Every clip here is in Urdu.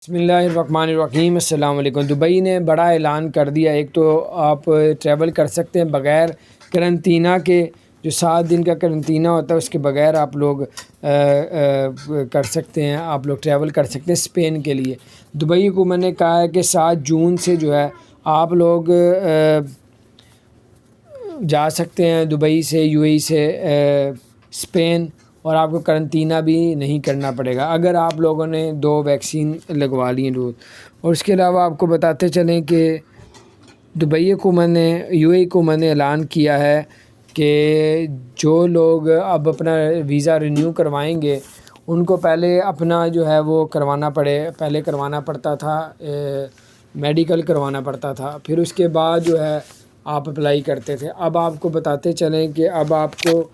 بسم اللہ الرحمن الرحیم۔ السلام علیکم۔ دبئی نے بڑا اعلان کر دیا، ایک تو آپ ٹریول کر سکتے ہیں بغیر کرنٹینہ کے، جو 7 دن کا کرنٹینہ ہوتا ہے اس کے بغیر آپ لوگ کر سکتے ہیں، آپ لوگ ٹریول کر سکتے ہیں اسپین کے لیے۔ دبئی حکومت نے کہا ہے کہ 7 جون سے جو ہے آپ لوگ جا سکتے ہیں دبئی سے، یو اے ای سے اسپین، اور آپ کو کرنٹینہ بھی نہیں کرنا پڑے گا اگر آپ لوگوں نے 2 ویکسین لگوا لی ہیں ڈوز۔ اور اس کے علاوہ آپ کو بتاتے چلیں کہ دبئی حکومت نے، یو اے حکومت نے اعلان کیا ہے کہ جو لوگ اب اپنا ویزا رینیو کروائیں گے ان کو پہلے اپنا جو ہے وہ پہلے کروانا پڑتا تھا، میڈیکل کروانا پڑتا تھا، پھر اس کے بعد جو ہے آپ اپلائی کرتے تھے۔ اب آپ کو بتاتے چلیں کہ اب آپ کو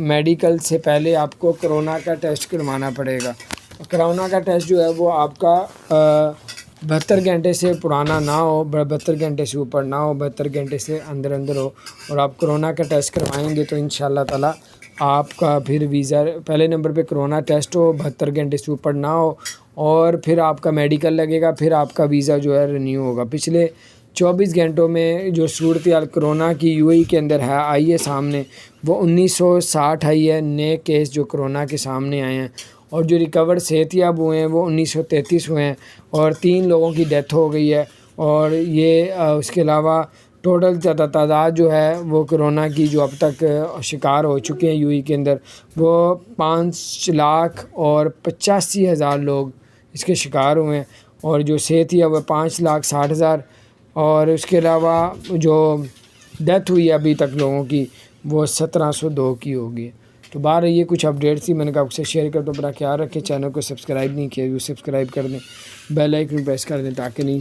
میڈیکل سے پہلے آپ کو کرونا کا ٹیسٹ کروانا پڑے گا۔ کرونا کا ٹیسٹ جو ہے وہ آپ کا 72 گھنٹے سے پرانا نہ ہو، 72 گھنٹے سے اوپر نہ ہو، 72 گھنٹے سے اندر ہو، اور آپ کرونا کا ٹیسٹ کروائیں گے تو انشاءاللہ تعالی آپ کا پھر ویزا پہلے نمبر پہ کرونا ٹیسٹ ہو، 72 گھنٹے سے اوپر نہ ہو، اور پھر آپ کا میڈیکل لگے گا، پھر آپ کا ویزا جو ہے رینیو ہوگا۔ پچھلے 24 گھنٹوں میں جو صورتحال کرونا کی یو اے ای کے اندر آئی ہے سامنے، وہ 1960 آئی ہے نئے کیس جو کرونا کے سامنے آئے ہیں، اور جو ریکور صحت یاب ہوئے ہیں وہ 1933 ہوئے ہیں، اور 3 لوگوں کی ڈیتھ ہو گئی ہے۔ اور یہ اس کے علاوہ ٹوٹل تعداد جو ہے وہ کرونا کی جو اب تک شکار ہو چکے ہیں یو اے ای کے اندر، وہ 5,85,000 لوگ اس کے شکار ہوئے ہیں، اور جو صحت یاب ہے 5,60,000، اور اس کے علاوہ جو ڈیتھ ہوئی ہے ابھی تک لوگوں کی وہ 1702 کی ہوگی۔ تو بہر یہ کچھ اپڈیٹس تھی، میں نے کہا آپ سے شیئر کر دو۔ اپنا خیال رکھیں، چینل کو سبسکرائب نہیں کیا وہ سبسکرائب کر دیں، بیل آئیکن پریس کر دیں تاکہ نہیں